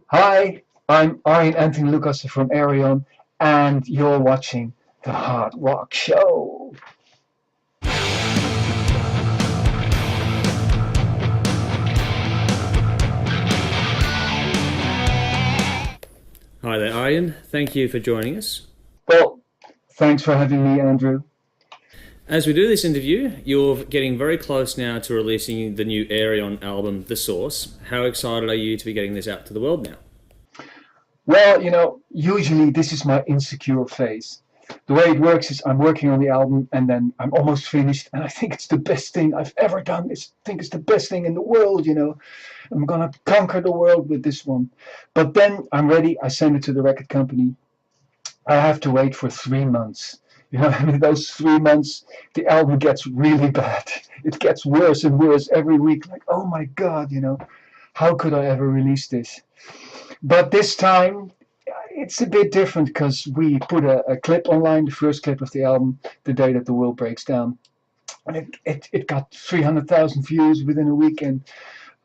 Hi, I'm Arjen Lucassen from Ayreon, and you're watching the Hard Rock Show. Hi there, Arjen. Thank you for joining us. Well, thanks for having me, Andrew. As we do this interview, you're getting very close now to releasing the new Ayreon album, The Source. How excited are you to be getting this out to the world now? Well, usually this is my insecure phase. The way it works is I'm working on the album and then I'm almost finished and I think it's the best thing I've ever done. I think it's the best thing in the world. I'm gonna conquer the world with this one. But then I'm ready, I send it to the record company. I have to wait for 3 months. In those 3 months, the album gets really bad. It gets worse and worse every week. Like, oh my God, how could I ever release this? But this time, it's a bit different because we put a clip online, the first clip of the album, the day that the world breaks down. And it got 300,000 views within a week, and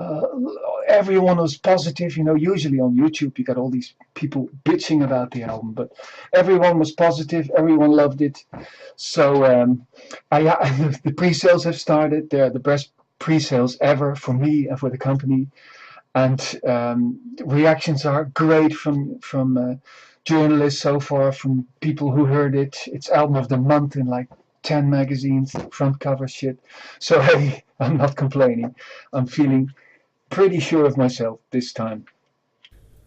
uh, everyone was positive. Usually on YouTube you got all these people bitching about the album, but everyone was positive. Everyone loved it. So the pre-sales have started. They're the best pre-sales ever for me and for the company, and reactions are great from journalists so far, from people who heard it. It's album of the month in like 10 magazines, front cover shit. So hey, I'm not complaining. I'm feeling pretty sure of myself this time.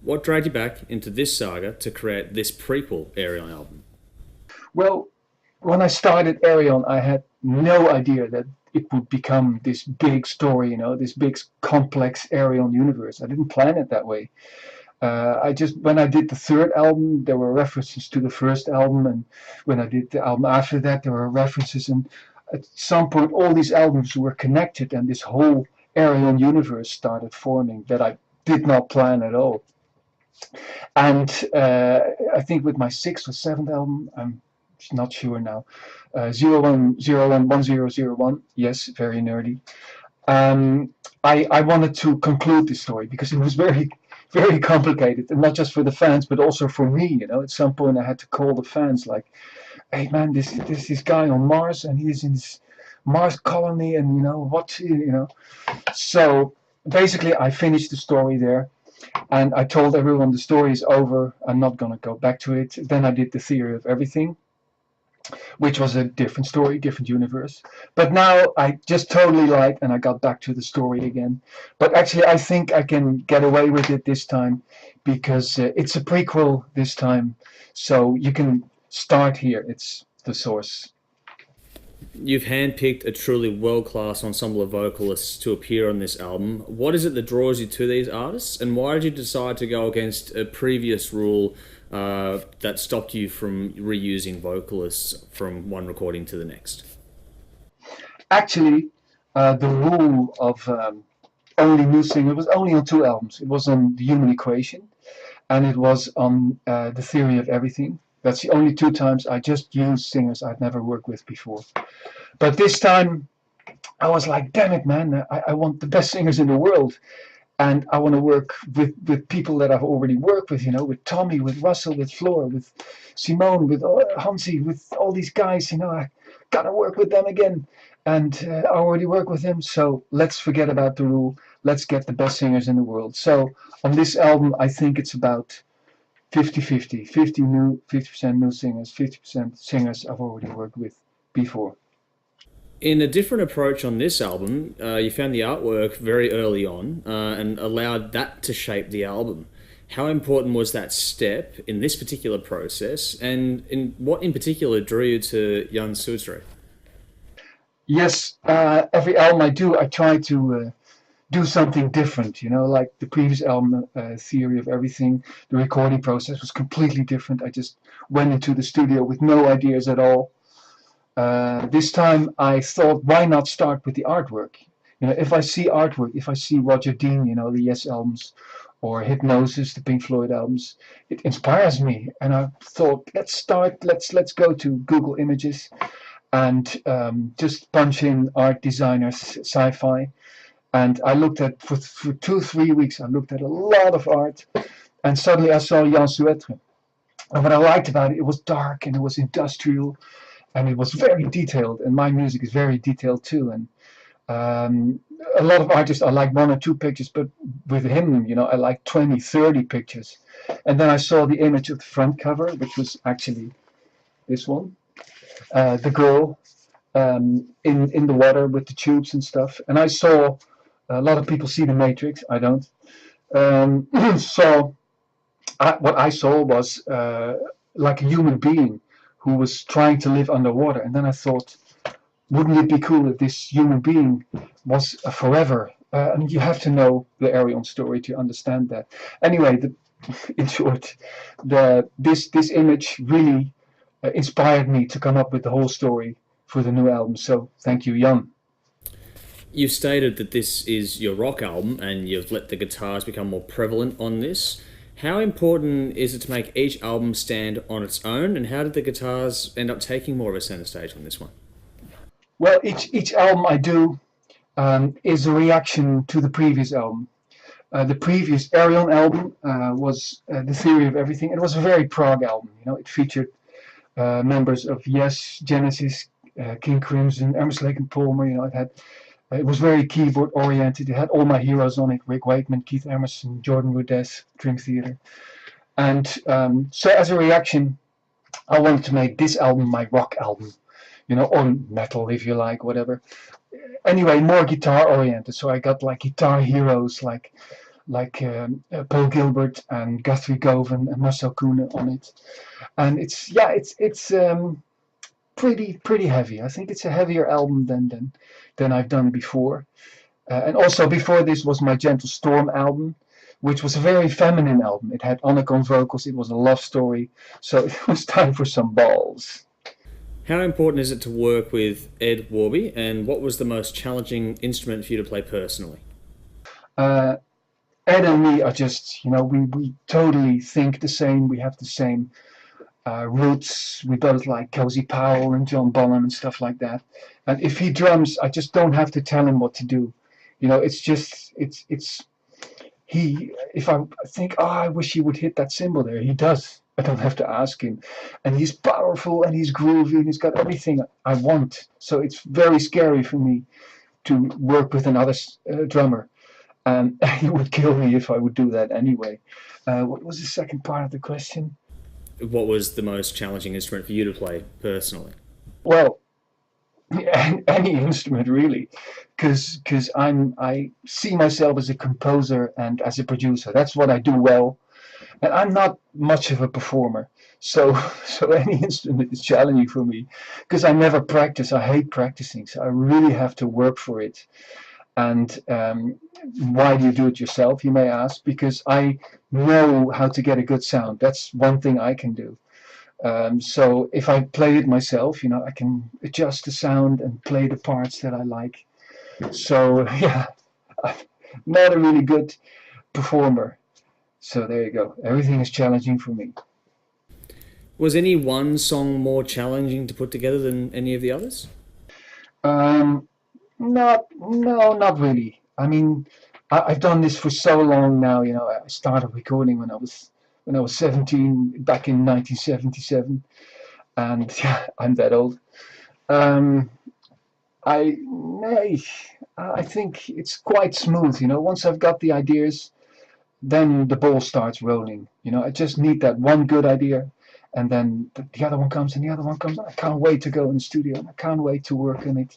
What dragged you back into this saga to create this prequel Ayreon album? Well, when I started Ayreon, I had no idea that it would become this big story, this big complex Ayreon universe. I didn't plan it that way. When I did the third album, there were references to the first album, and when I did the album after that, there were references, and at some point, all these albums were connected, and this whole Ayreon universe started forming that I did not plan at all. And I think with my sixth or seventh album, I'm not sure now, 01011001, yes, very nerdy. I wanted to conclude this story because it was very, very complicated, and not just for the fans, but also for me. At some point, I had to call the fans, like, "Hey, man, this guy on Mars, and he's in this Mars colony, and So basically, I finished the story there, and I told everyone the story is over. I'm not gonna go back to it. Then I did the theory of everything, which was a different story, different universe. But now I just totally lied and I got back to the story again. But actually, I think I can get away with it this time because it's a prequel this time. So you can start here. It's the source. You've handpicked a truly world-class ensemble of vocalists to appear on this album. What is it that draws you to these artists, and why did you decide to go against a previous rule that stopped you from reusing vocalists from one recording to the next? Actually, the rule of only new singer was only on two albums. It was on The Human Equation, and it was on The Theory of Everything. That's the only two times I just used singers I'd never worked with before. But this time, I was like, damn it, man, I want the best singers in the world. And I want to work with people that I've already worked with Tommy, with Russell, with Floor, with Simone, with Hansi, with all these guys. I gotta work with them again. And I already work with them, so let's forget about the rule. Let's get the best singers in the world. So on this album, I think it's about 50-50, 50% new singers, 50% singers I've already worked with before. In a different approach on this album, you found the artwork very early on and allowed that to shape the album. How important was that step in this particular process, and what in particular drew you to Jan Soestre? Yes, every album I do, I try to do something different, like the previous album, Theory of Everything. The recording process was completely different. I just went into the studio with no ideas at all. This time I thought, why not start with the artwork? If I see artwork, if I see Roger Dean, the Yes albums, or Hypnosis, the Pink Floyd albums, it inspires me. And I thought, let's go to Google Images and just punch in art designers, sci-fi, And I looked at, for 2-3 weeks, I looked at a lot of art. And suddenly I saw Jan Suetre. And what I liked about it, it was dark and it was industrial and it was very detailed. And my music is very detailed too. And a lot of artists, I like 1 or 2 pictures, but with him, I like 20, 30 pictures. And then I saw the image of the front cover, which was actually this one, the girl in the water with the tubes and stuff. And I saw a lot of people see The Matrix. I don't. So what I saw was like a human being who was trying to live underwater. And then I thought, wouldn't it be cool if this human being was forever? And you have to know the Ayreon story to understand that. Anyway, in short, this image really inspired me to come up with the whole story for the new album. So thank you, Jan. You've stated that this is your rock album and you've let the guitars become more prevalent on this. How important is it to make each album stand on its own, and how did the guitars end up taking more of a center stage on this one? Well, each album I do is a reaction to the previous album. The previous Ayreon album was The Theory of Everything. It was a very prog album. It featured members of Yes, Genesis, King Crimson, Emerson, Lake and Palmer. It was very keyboard oriented. It had all my heroes on it: Rick Wakeman, Keith Emerson, Jordan Rudess, Dream Theater. And so as a reaction, I wanted to make this album my rock album, or metal if you like, whatever. Anyway, more guitar oriented. So I got like guitar heroes like Paul Gilbert and Guthrie Govan and Marcel Koenen on it. And it's pretty heavy. I think it's a heavier album than I've done before. And also before this was my Gentle Storm album, which was a very feminine album. It had Onacon vocals, it was a love story, so it was time for some balls. How important is it to work with Ed Warby, and what was the most challenging instrument for you to play personally? Ed and me are just, we totally think the same, we have the same roots. We both like Cozy Powell and John Bonham and stuff like that. And if he drums, I just don't have to tell him what to do. If I think, I wish he would hit that cymbal there, he does. I don't have to ask him. And he's powerful and he's groovy and he's got everything I want. So it's very scary for me to work with another drummer. And he would kill me if I would do that anyway. What was the second part of the question? What was the most challenging instrument for you to play personally? Well, any instrument really, because I see myself as a composer and as a producer. That's what I do well, and I'm not much of a performer. So any instrument is challenging for me because I never practice. I hate practicing, so I really have to work for it. And why do you do it yourself, you may ask? Because I know how to get a good sound. That's one thing I can do. So if I play it myself, I can adjust the sound and play the parts that I like. So yeah, I'm not a really good performer. So there you go. Everything is challenging for me. Was any one song more challenging to put together than any of the others? Not really. I mean, I've done this for so long now. I started recording when I was 17 back in 1977, and yeah, I'm that old. I think it's quite smooth. Once I've got the ideas, then the ball starts rolling. I just need that one good idea, and then the other one comes, and the other one comes. I can't wait to go in the studio, and I can't wait to work on it.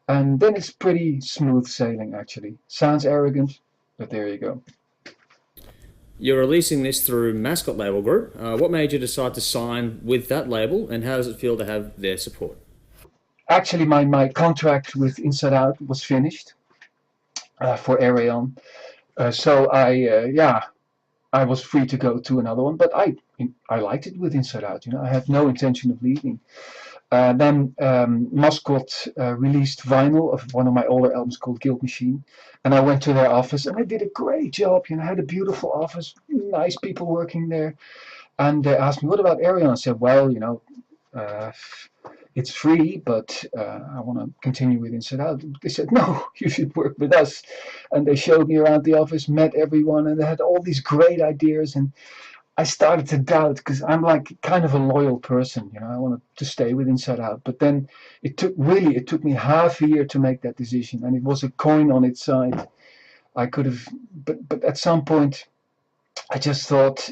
And then it's pretty smooth sailing, actually. Sounds arrogant, but there you go. You're releasing this through Mascot label group. What made you decide to sign with that label, and how does it feel to have their support? Actually, my contract with Inside Out was finished for Ayreon. So I was free to go to another one, but I liked it with Inside Out. I had no intention of leaving. Then Mascot released vinyl of one of my older albums called Guild Machine, and I went to their office and they did a great job. I had a beautiful office, nice people working there, and they asked me, "What about Ayreon?" I said, "Well, it's free, but I want to continue with Inside Out. They said, no, you should work with us. And they showed me around the office, met everyone, and they had all these great ideas. And I started to doubt because I'm like kind of a loyal person, I wanted to stay with Inside Out. But then it took me half a year to make that decision, and it was a coin on its side. I could have, but at some point, I just thought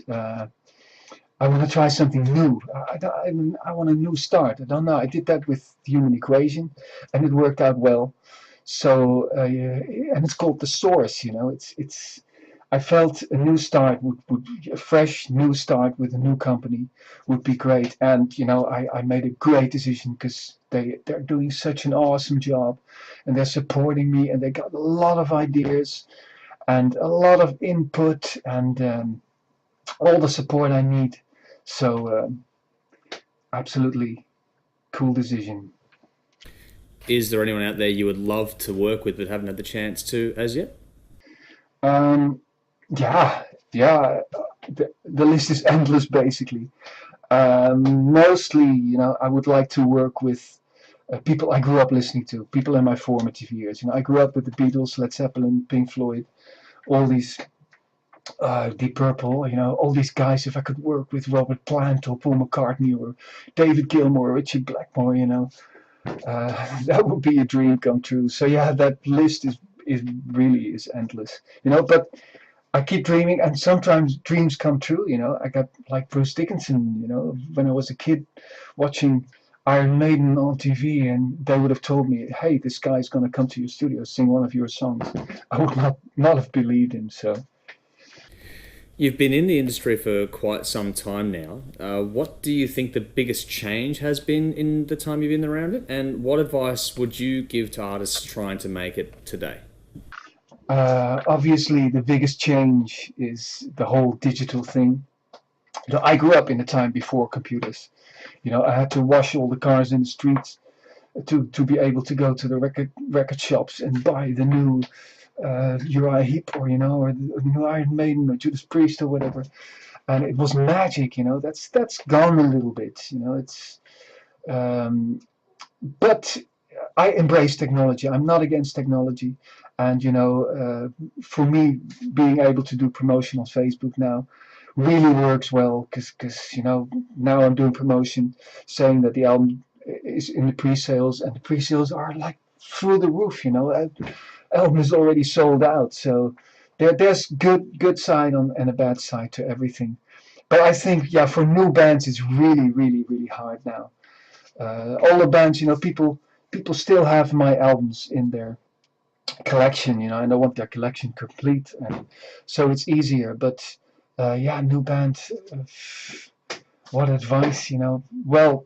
I want to try something new. I want a new start. I don't know. I did that with the Human Equation, and it worked out well. So and it's called The Source. It's I felt a new start would a fresh new start with a new company would be great. And I made a great decision because they're doing such an awesome job, and they're supporting me, and they got a lot of ideas and a lot of input and all the support I need. So absolutely cool decision. Is there anyone out there you would love to work with but haven't had the chance to as yet? Yeah, yeah. The list is endless, basically. Mostly, I would like to work with people I grew up listening to, people in my formative years. I grew up with the Beatles, Led Zeppelin, Pink Floyd, all these Deep Purple, all these guys. If I could work with Robert Plant or Paul McCartney or David Gilmour or Richie Blackmore, that would be a dream come true. So yeah, that list is really endless, but I keep dreaming, and sometimes dreams come true. I got like Bruce Dickinson, when I was a kid watching Iron Maiden on TV, and they would have told me, hey, this guy's going to come to your studio, sing one of your songs. I would not have believed him. So. You've been in the industry for quite some time now. What do you think the biggest change has been in the time you've been around it? And what advice would you give to artists trying to make it today? Obviously, the biggest change is the whole digital thing. I grew up in a time before computers. I had to wash all the cars in the streets to be able to go to the record shops and buy the new Uriah Heep or the new Iron Maiden or Judas Priest or whatever, and it was magic. That's gone a little bit. It's but I embrace technology. I'm not against technology, and for me, being able to do promotion on Facebook now really works well because now I'm doing promotion saying that the album is in the pre-sales, and the pre-sales are like through the roof. Album is already sold out, so there's good side and a bad side to everything. But I think, yeah, for new bands it's really really really hard now. Older bands, people still have my albums in their collection, and they want their collection complete, and so it's easier. But yeah, new band, what advice? Well,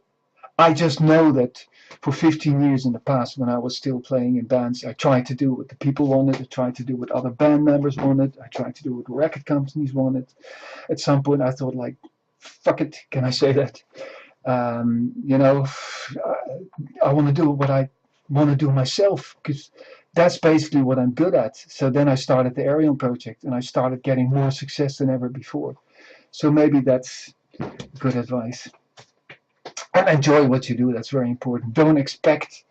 I just know that for 15 years in the past, when I was still playing in bands, I tried to do what the people wanted. I tried to do what other band members wanted. I tried to do what record companies wanted. At some point, I thought, like, fuck it. Can I say that? I want to do what I want to do myself, because that's basically what I'm good at. So then I started the Ayreon project, and I started getting more success than ever before. So maybe that's good advice. And enjoy what you do. That's very important. Don't expect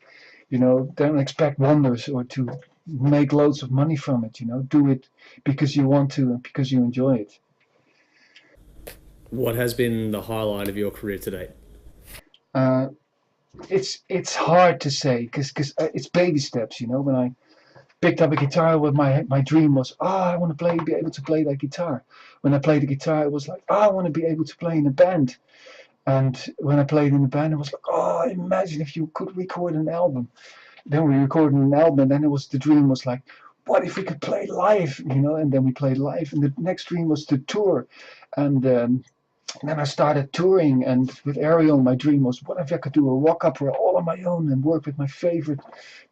wonders or to make loads of money from it. Do it because you want to and because you enjoy it. What has been the highlight of your career to date? It's hard to say because it's baby steps. When I picked up a guitar, what my dream was, I want to be able to play that guitar. When I played the guitar, it was like, I want to be able to play in a band. And when I played in the band, it was like, imagine if you could record an album. Then we recorded an album, and then the dream was like, what if we could play live, And then we played live, and the next dream was to tour. And then I started touring, and with Ayreon, my dream was, what if I could do a rock opera all on my own and work with my favorite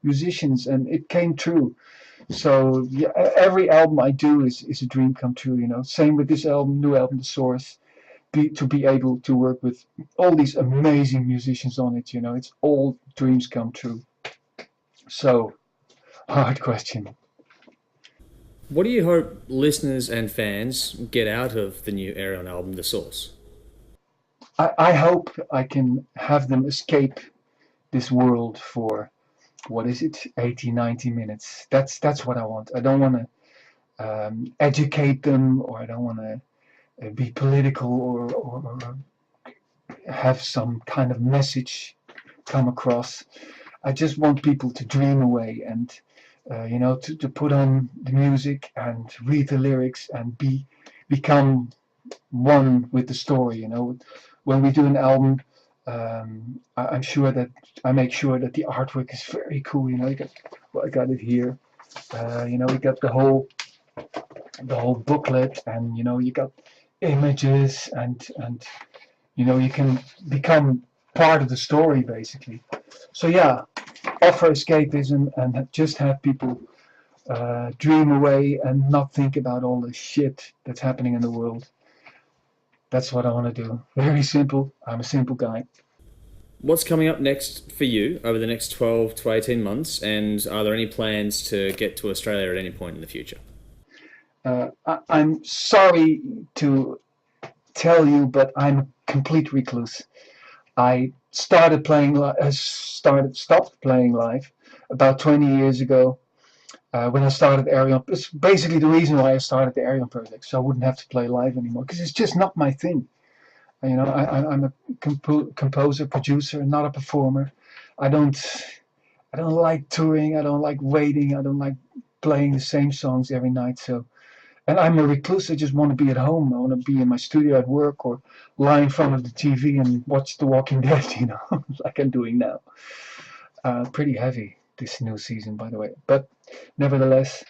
musicians, and it came true. So yeah, every album I do is a dream come true, Same with this album, new album, The Source. To be able to work with all these amazing musicians on it, it's all dreams come true. So, hard question. What do you hope listeners and fans get out of the new Ayreon album, The Source? I hope I can have them escape this world for, what is it, 80, 90 minutes. That's what I want. I don't want to educate them, or I don't want to be political, or have some kind of message come across. I just want people to dream away and to put on the music and read the lyrics and become one with the story. When we do an album, I'm sure that I make sure that the artwork is very cool. I got it here. We got the whole booklet, and you got images, and you can become part of the story basically. So yeah, offer escapism and just have people dream away and not think about all the shit that's happening in the world. That's what I want to do. Very simple. I'm a simple guy. What's coming up next for you over the next 12 to 18 months, and are there any plans to get to Australia at any point in the future? I'm sorry to tell you, but I'm a complete recluse. I stopped playing live about 20 years ago when I started Ayreon. It's basically the reason why I started the Ayreon project, so I wouldn't have to play live anymore, because it's just not my thing. I'm a composer, producer, not a performer. I don't like touring. I don't like waiting. I don't like playing the same songs every night. And I'm a recluse. I just want to be at home. I want to be in my studio at work, or lie in front of the TV and watch The Walking Dead, like I'm doing now. Pretty heavy this new season, by the way. But nevertheless,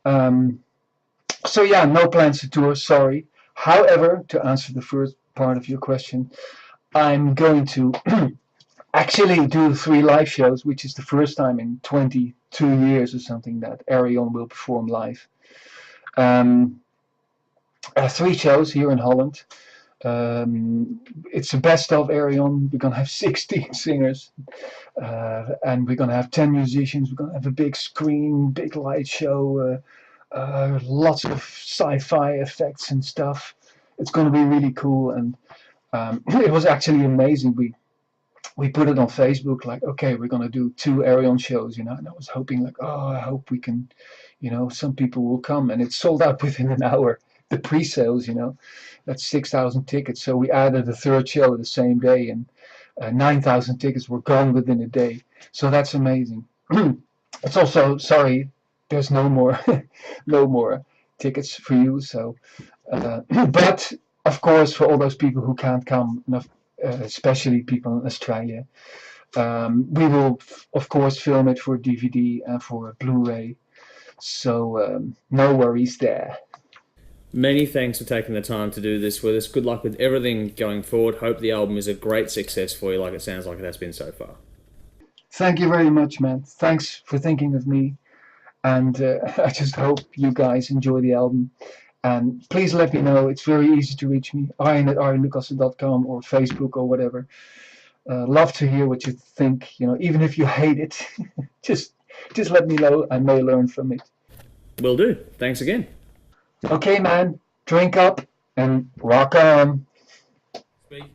so yeah, no plans to tour, sorry. However, to answer the first part of your question, I'm going to actually do 3 live shows, which is the first time in 22 years or something that Ayreon will perform live. 3 shows here in Holland. It's a best of Ayreon. We're gonna have 16 singers, and we're gonna have 10 musicians. We're gonna have a big screen, big light show, lots of sci-fi effects and stuff. It's gonna be really cool, and it was actually amazing. We put it on Facebook, like, okay, we're gonna do 2 Ayreon shows, and I was hoping, like, oh, I hope we can, some people will come, and it sold out within an hour. The pre-sales, that's 6,000 tickets. So we added a 3rd show the same day, and 9,000 tickets were gone within a day. So that's amazing. It's also, sorry, there's no more tickets for you. So, but of course, for all those people who can't come, especially people in Australia, we will of course film it for DVD and for Blu-ray. So no worries there. Many thanks for taking the time to do this with us. Good luck with everything going forward. Hope the album is a great success for you, like it sounds like it has been so far. Thank you very much, man. Thanks for thinking of me. And I just hope you guys enjoy the album. And please let me know. It's very easy to reach me. Arjen at arjenlucassen.com or Facebook or whatever. Love to hear what you think. Even if you hate it, just let me know. I may learn from it. Will do. Thanks again. Okay, man. Drink up and rock on. Speak.